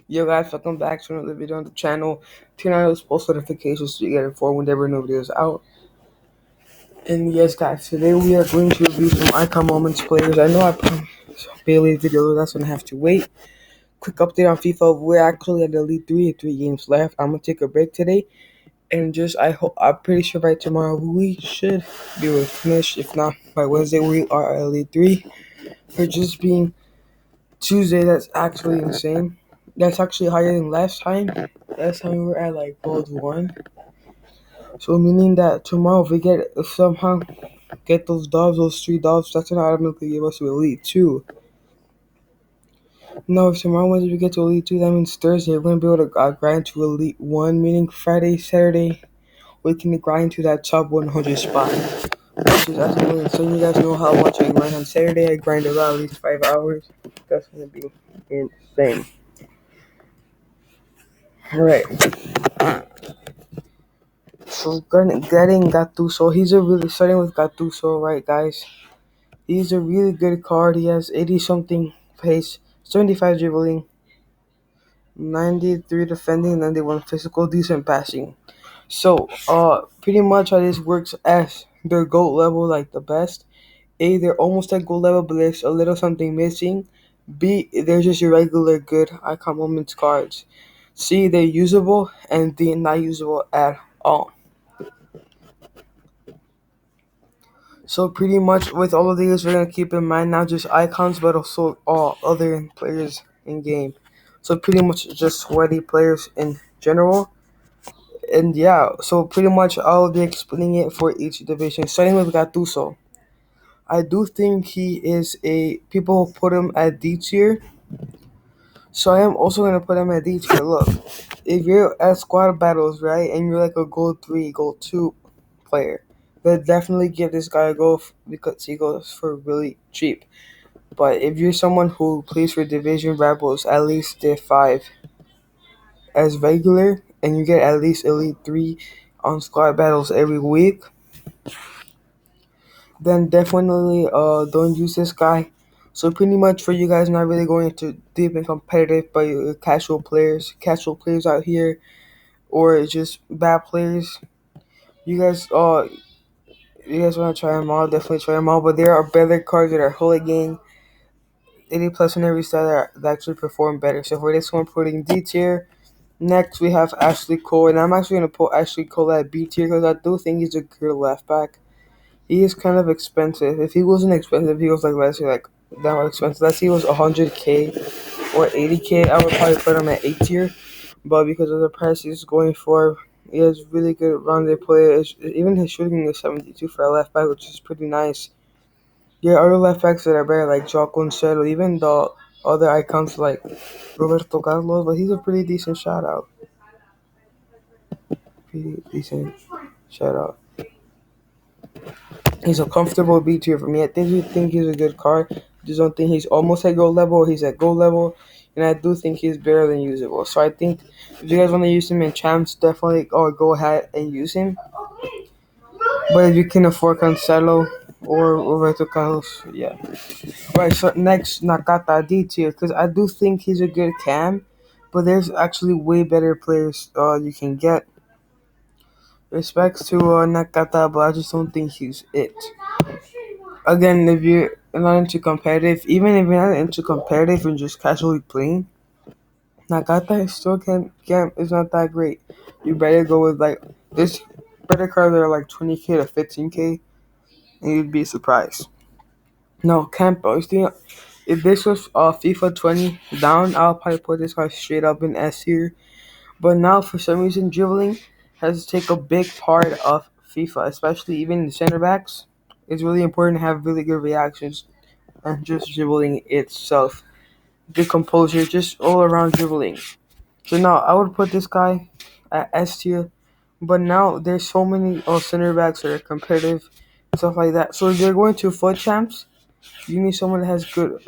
Yo guys, welcome back to another video on the channel. Turn on those post notifications so you get informed whenever new videos out. And yes guys, today we are going to review some icon moments players. I know I promised Bailey video, that's gonna have to wait. Quick update on FIFA, we're actually at Elite 3 and 3 games left. I'm gonna take a break today and I'm pretty sure by tomorrow we should be able to finish. If not by Wednesday we are at Elite 3. For just being Tuesday, that's actually insane. That's actually higher than last time. Last time we were at like Gold 1. So meaning that tomorrow if somehow get those 3 doves, that's gonna automatically give us to Elite 2. Now if tomorrow Wednesday we get to Elite 2, that means Thursday we're gonna be able to grind to Elite 1, meaning Friday, Saturday, we can grind to that top 100 spot. Which is absolutely insane. You guys know how much I grind on Saturday. I grind around at least 5 hours. That's gonna be insane. Alright. So getting Gattuso, starting with Gattuso, right guys? He's a really good card. He has 80 something pace, 75 dribbling, 93 defending, 91 physical, decent passing. So pretty much how this works as their GOAT level, like the best. A, they're almost at GOAT level, but there's a little something missing. B, they're just your regular good icon moments cards. C, they're usable, and D, not usable at all. So pretty much with all of these, we're gonna keep in mind not just icons, but also all other players in game. So pretty much just sweaty players in general. And yeah, so pretty much I'll be explaining it for each division. Starting with Gattuso, I do think he is people put him at D tier. So I am also gonna put him at D tier. Look, if you're at squad battles, right, and you're like a gold 3, gold 2 player, then definitely give this guy a go because he goes for really cheap. But if you're someone who plays for Division Rebels, at least Div 5 as regular, and you get at least Elite 3 on squad battles every week, then definitely don't use this guy. So pretty much for you guys not really going into deep and competitive, but casual players out here, or just bad players, you guys want to try them all, definitely try them all. But there are better cards that are hooligan, 80 plus in every style that actually perform better. So for this one, putting D tier. Next, we have Ashley Cole, and I'm actually going to put Ashley Cole at B tier because I do think he's a good left back. He is kind of expensive. If he wasn't expensive, he was like, let's say, like that much expensive. Let's say he was 100K or 80K, I would probably put him at A tier. But because of the price he's going for, he has really good rounded play. Even his shooting is 72 for a left back, which is pretty nice. There are other left backs that are better, like Joao Cancelo, even the other icons like Roberto Carlos, but he's a pretty decent shout out. Pretty decent shout out. He's a comfortable B tier for me. I think he's a good card. I just don't think he's almost at gold level. He's at gold level, and I do think he's better than usable. So I think if you guys want to use him in champs, definitely go ahead and use him. But if you can afford Cancelo or Roberto Carlos, yeah. Right. So next, Nakata D tier, because I do think he's a good cam, but there's actually way better players you can get. Respects to Nakata, but I just don't think he's it. Again, if you're not into competitive, even if you're not into competitive and just casually playing, Nagata is still can is not that great. You better go with like this better cards that are like 20K to 15K, and you'd be surprised. No, Campo. If this was FIFA 20 down, I'll probably put this guy straight up in S tier. But now, for some reason, dribbling has to take a big part of FIFA, especially even the center backs. It's really important to have really good reactions and just dribbling itself. Good composure, just all around dribbling. So now I would put this guy at S tier, but now there's so many center backs that are competitive, stuff like that. So if you're going to foot champs, you need someone that has good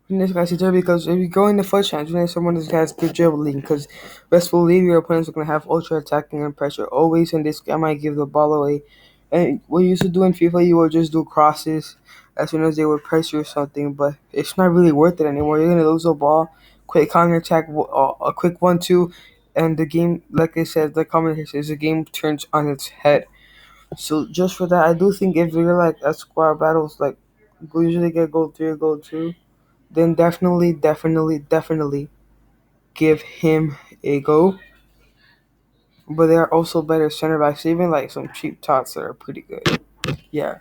in this guy's tier because if you go in the foot champs, you need someone that has good dribbling because best believe your opponents are gonna have ultra attacking and pressure always, and this guy might give the ball away. And what you used to do in FIFA, you would just do crosses, as soon as they would press you or something. But it's not really worth it anymore. You're gonna lose the ball, quick counter attack, a quick 1-2, and the game, like I said, the commentator says the game turns on its head. So just for that, I do think if you're like at squad battles, like usually get goal 3 or goal 2, then definitely give him a go. But there are also better center backs, even like some cheap tots that are pretty good. Yeah.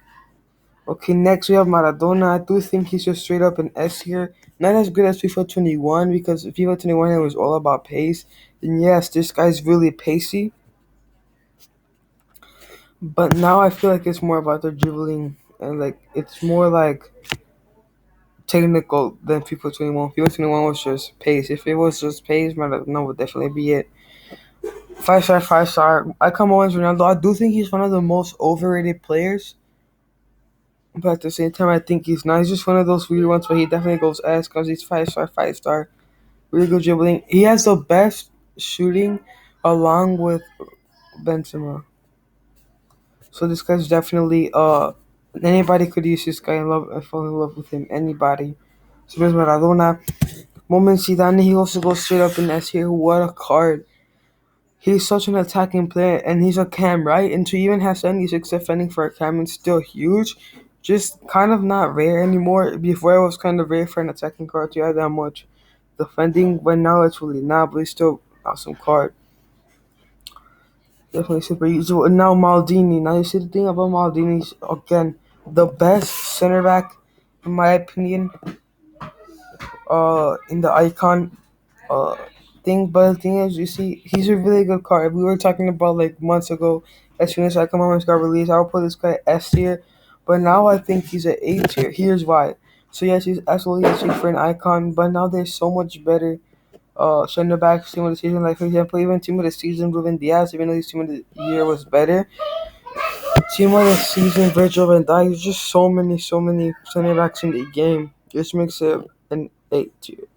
Okay, next we have Maradona. I do think he's just straight up an S here. Not as good as FIFA 21 because FIFA 21 it was all about pace. And yes, this guy's really pacey. But now I feel like it's more about the dribbling and like it's more like technical than FIFA 21. FIFA 21 was just pace. If it was just pace, Maradona would definitely be it. 5 star, 5 star. I come on Ronaldo. I do think he's one of the most overrated players. But at the same time, I think he's not. He's just one of those weird ones, but he definitely goes S because he's 5 star, 5 star. Really good dribbling. He has the best shooting along with Benzema. So this guy's definitely anybody could use this guy and love fall in love with him. Anybody. So there's Maradona. Moment Zidane, he also goes straight up in S here. What a card. He's such an attacking player, and he's a cam, right? And to even have 76 defending for a cam is still huge. Just kind of not rare anymore. Before it was kind of rare for an attacking card to have that much defending, but now it's really not. But it's still awesome card. Definitely super useful. And now Maldini. Now you see the thing about Maldini's again, the best center back, in my opinion. In the icon uh thing, but the thing is, you see, he's a really good card. We were talking about like months ago. As soon as Icon Moments got released, I would put this guy S tier, but now I think he's an A tier. Here's why. So yes, he's absolutely a tier for an icon, but now there's so much better center backs team of the season. Like for example, even team of the season, Ruben Diaz, even though his team of the year was better. Team of the season, Virgil van Dijk. There's just so many center backs in the game. Just makes it an A tier.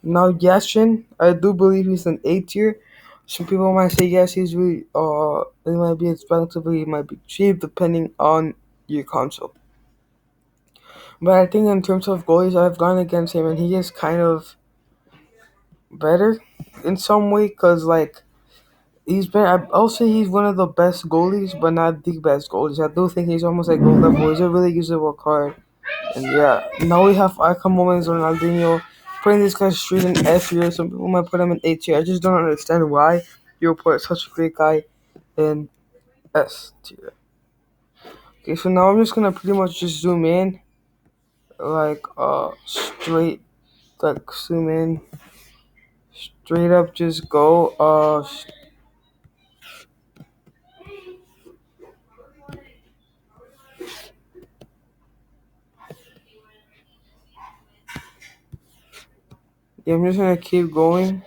Now Yashin, I do believe he's an A tier. Some people might say yes, he's really it might be expensive, but he might be cheap depending on your console. But I think in terms of goalies, I've gone against him, and he is kind of better in some way, cause like he's been. I'll say he's one of the best goalies, but not the best goalies. I do think he's almost like goal level. He's a really usable card. And yeah, now we have icon moments Ronaldinho. Putting this guy straight in F tier. Some people might put him in A tier. I just don't understand why you would put such a great guy in S tier. Okay, so now I'm just gonna pretty much just zoom in, like straight, like zoom in, straight up, just go. Yeah, I'm just gonna keep going.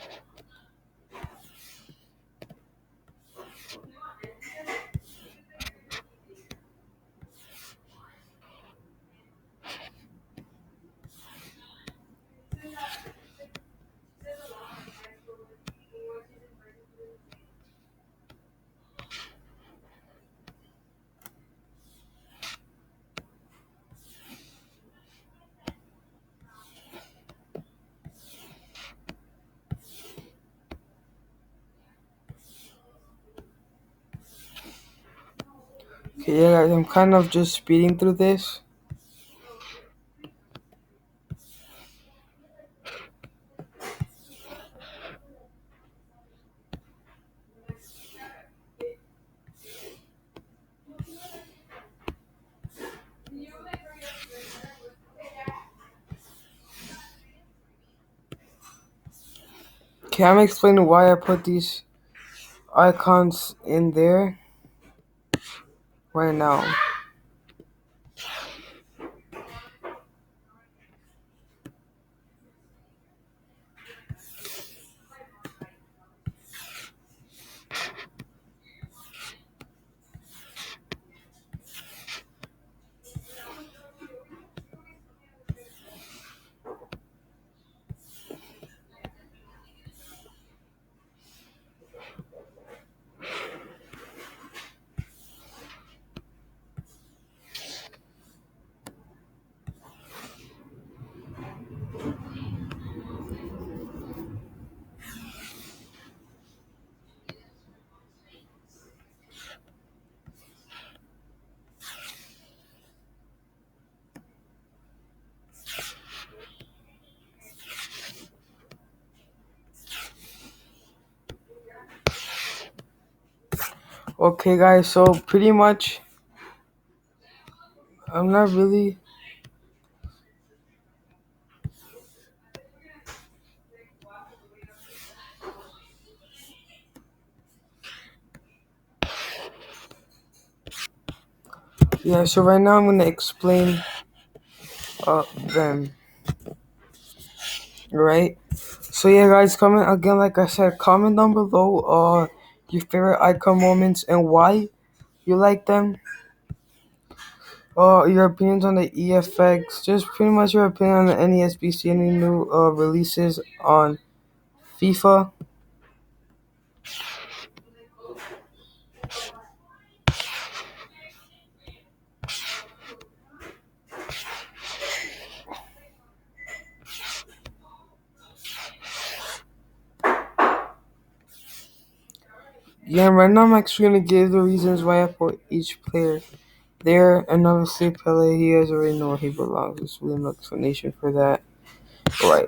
Okay, yeah, guys, I'm kind of just speeding through this. Okay, I'm explaining why I put these icons in there right now. Okay, guys. So pretty much, I'm not really. Yeah. So right now I'm gonna explain them. Right. So yeah, guys. Comment again. Like I said, comment down below. Your favorite icon moments and why you like them. Your opinions on the EFX. Just pretty much your opinion on the NESBC. Any new releases on FIFA. Yeah, right now I'm actually gonna give the reasons why I put each player there, and obviously Pele, he has already know where he belongs. There's really no explanation for that. Right.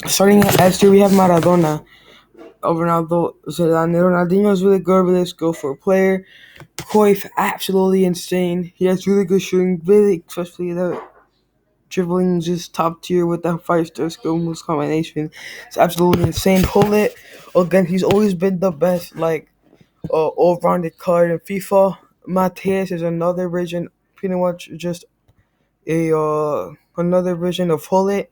Starting at S tier, we have Maradona. Ronaldo, Zidane. Ronaldinho is really good, really skillful player. Cruyff, absolutely insane. He has really good shooting, really, especially the dribbling, just top tier with that 5-star skill moves combination. It's absolutely insane. Hullet, again, he's always been the best, like, all-rounded card in FIFA. Mateus is another version, pretty much just a another version of Hullet.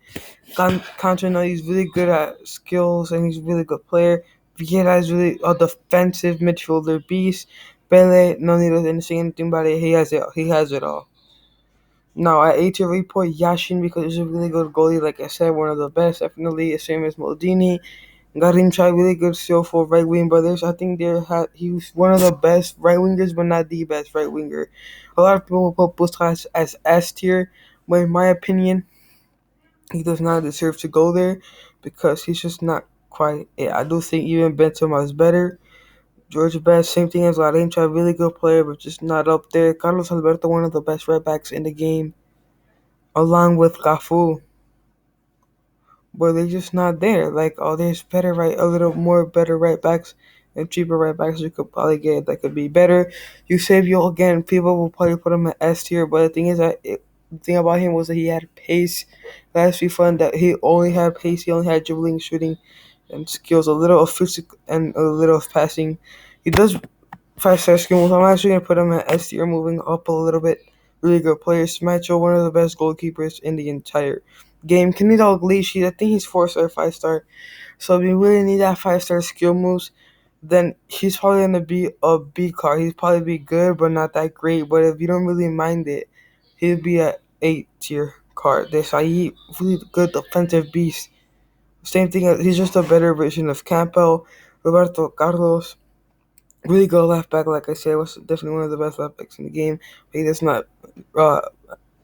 Cantona, he's really good at skills and he's a really good player. Vieira is really a defensive midfielder beast. Pele, no need to say anything about it. He has it. He has it all. Now I hate to report Yashin because he's a really good goalie. Like I said, one of the best, definitely the same as Maldini. Garincha, really good still for right wing brothers. I think he was one of the best right wingers, but not the best right winger. A lot of people will put Busquets as S tier, but in my opinion, he does not deserve to go there because he's just not quite it. I do think even Benzema is better. George Best, same thing as Garincha, really good player, but just not up there. Carlos Alberto, one of the best right backs in the game, along with Cafu, but they're just not there. Like, oh, there's better a little more better right backs and cheaper right backs you could probably get that could be better. Eusebio, again, people will probably put him at S tier, but the thing is the thing about him was that he had pace. Last FIFA, and that he only had pace, he only had dribbling, shooting, and skills, a little of physical and a little of passing. He does 5-star skills. I'm actually gonna put him at S tier, moving up a little bit. Really good player. Smacho, one of the best goalkeepers in the entire game. Candido Iglesias, I think he's 4-star, 5-star. So if you really need that 5-star skill moves, then he's probably gonna be a B card. He's probably be good, but not that great. But if you don't really mind it, he'll be a 8 tier card. Desai, really good defensive beast. Same thing. He's just a better version of Campbell, Roberto Carlos. Really good left back, like I said, was definitely one of the best left backs in the game. But he does not uh,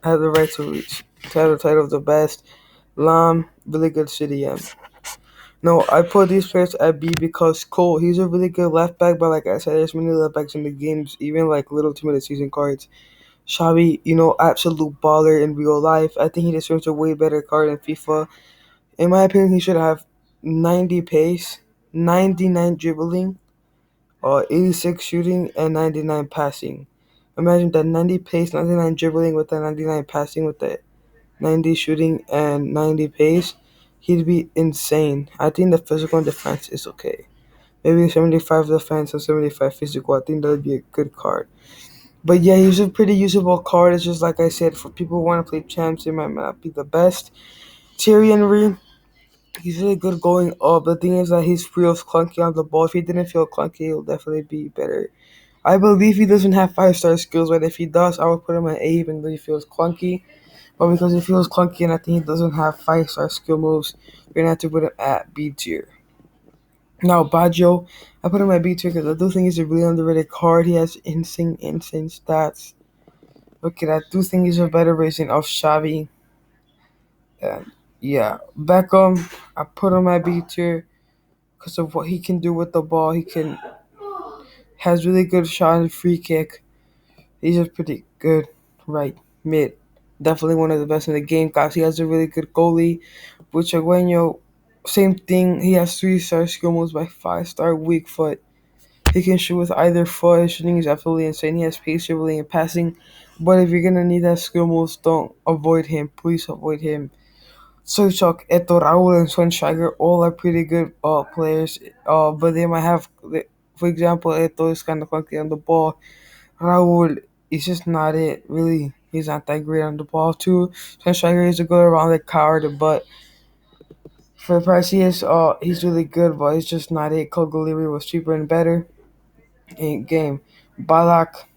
have the right to reach to have the title of the best. Lam, really good City M. No, I put these players at B because Cole, he's a really good left back, but like I said, there's many left backs in the games, even like little 2 minute season cards. Xavi, absolute baller in real life. I think he deserves a way better card in FIFA. In my opinion, he should have 90 pace, 99 dribbling, 86 shooting, and 99 passing. Imagine that 90 pace, 99 dribbling with the 99 passing with the 90 shooting and 90 pace. He'd be insane. I think the physical and defense is okay. Maybe 75 defense and 75 physical. I think that would be a good card. But yeah, he's a pretty usable card. It's just like I said, for people who want to play champs, it might not be the best. Thierry Henry, he's really good going up. The thing is that he feels clunky on the ball. If he didn't feel clunky, he'll definitely be better. I believe he doesn't have 5-star skills, but if he does, I would put him at A even though he feels clunky. But because he feels clunky and I think he doesn't have 5-star skill moves, we're gonna have to put him at B tier. Now Baggio, I put him at B tier because I do think he's a really underrated card. He has insane stats. Okay, I do think he's a better version of Xavi. And yeah, Beckham, I put him at B tier because of what he can do with the ball. He can has really good shot and free kick. He's a pretty good right mid. Definitely one of the best in the game, guys. He has a really good goalie. Buchagueño, same thing. He has 3-star skill moves by 5-star weak foot. He can shoot with either foot. His shooting is absolutely insane. He has pace, dribbling, and passing. But if you're gonna need that skill moves, don't avoid him. Please avoid him. Sochok, Eto, Raul, and Schweinsteiger all are pretty good players. But they might have, for example, Eto is kind of clunky on the ball. Raul is just not it. Really, he's not that great on the ball too. Schweinsteiger is a good around the card, but for the price he is, he's really good, but he's just not it. Kogoliri was cheaper and better in game. Balak,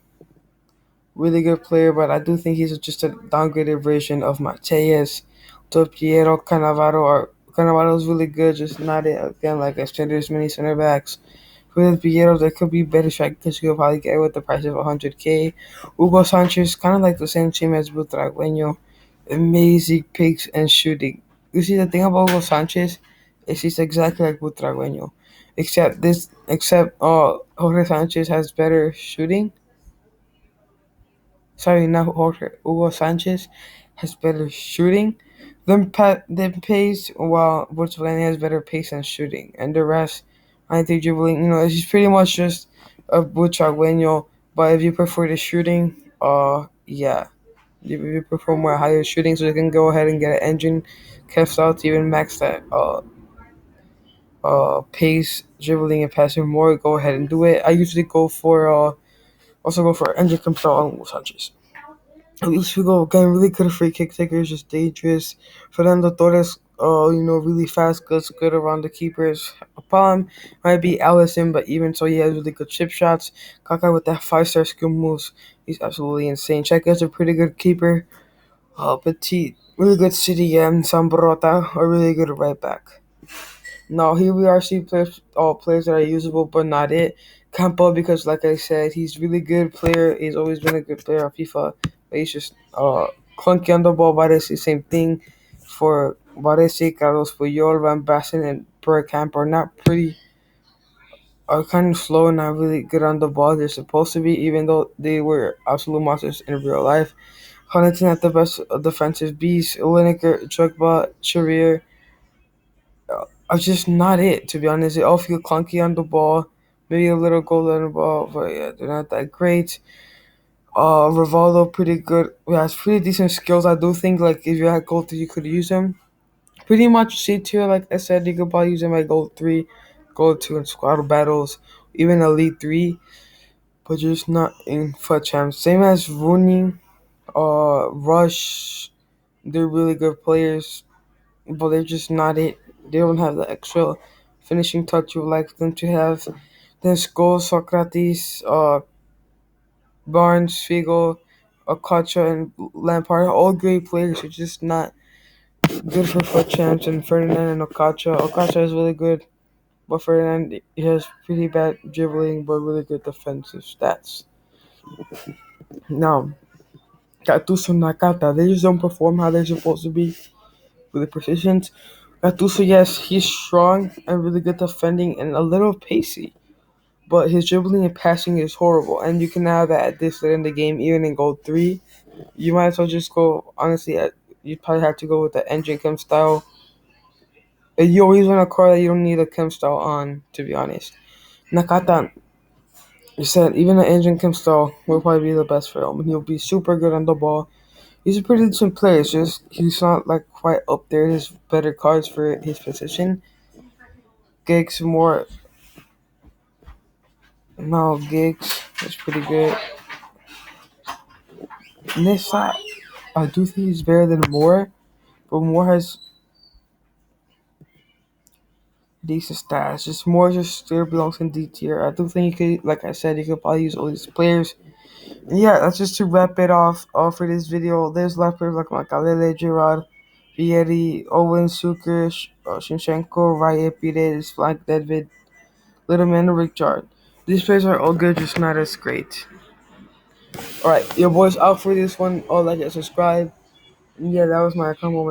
really good player, but I do think he's just a downgraded version of Mateus. To Piero Cannavaro is really good, just not it. Again, like I said, there's many center backs. With Piero, there could be better strikers you could probably get with the price of 100K. Hugo Sanchez, kind of like the same team as Butragueño. Amazing picks and shooting. You see, the thing about Hugo Sanchez is he's exactly like Butragueño. Except Jorge Sanchez has better shooting. Sorry, not Jorge. Hugo Sanchez has better shooting than pace, while Bortolani has better pace and shooting. And the rest, I think dribbling, it's pretty much just a Butragueño. But if you prefer the shooting, yeah. If you prefer more higher shooting, so you can go ahead and get an engine cast out to even max that pace, dribbling, and passing more, go ahead and do it. I usually go for engine cast out on Hugo Sanchez. At least we go getting really good free kick takers, just dangerous. Fernando Torres, really fast, good around the keepers. A problem might be Allison, but even so, he has really good chip shots. Kaká with that 5-star skill moves, he's absolutely insane. Checa's a pretty good keeper. Petit, really good CDM. Sambrota, a really good right back. No, here we are seeing players that are usable, but not it. Campo, because like I said, he's really good player. He's always been a good player on FIFA, but he's just clunky on the ball. Varese, same thing for Varese, Carlos Puyol, Van Basten, and Bergkamp are kind of slow and not really good on the ball. They're supposed to be, even though they were absolute monsters in real life. Huntington at the best defensive beast. Lineker, Drogba, Cherier are just not it, to be honest. They all feel clunky on the ball, maybe a little goal on the ball, but yeah, they're not that great. Rivaldo pretty good. He has pretty decent skills. I do think like if you had gold 3, you could use him. Pretty much C tier, like I said, you could probably use him at gold 3, gold 2 in squad battles, even elite 3, but just not in FUT champs. Same as Rooney, Rush. They're really good players, but they're just not it. They don't have the extra finishing touch you would like them to have. Then Scholes, Socrates, Barnes, Figo, Okocha, and Lampard are all great players. They're just not good for FUT champs. And Ferdinand and Okocha. Okocha is really good, but Ferdinand he has pretty bad dribbling, but really good defensive stats. Now, Gattuso, Nakata, they just don't perform how they're supposed to be with the precisions. Gattuso, yes, he's strong and really good defending and a little pacey, but his dribbling and passing is horrible. And you can have that at this late in the game, even in gold 3. You might as well just go, honestly, you probably have to go with the engine chem style. You always want a car that you don't need a chem style on, to be honest. Nakata, you said even the engine chem style will probably be the best for him. He'll be super good on the ball. He's a pretty decent player. It's just he's not like quite up there. His better cards for his position. Giggs more. No, Giggs is pretty good. Nissa, I do think he's better than Moore, but Moore has decent stats. Just Moore just still belongs in D tier. I do think you could, like I said, you could probably use all these players. And yeah, that's just to wrap it off for this video. There's a lot of players like Makalele, Gerard, Vieri, Owen, Suker, Shinchenko, Raya, Pires, Flank, David, Littleman, and Richard. These players are all good, just not as great. Alright, your boys out for this one. All like and subscribe. Yeah, that was my comment.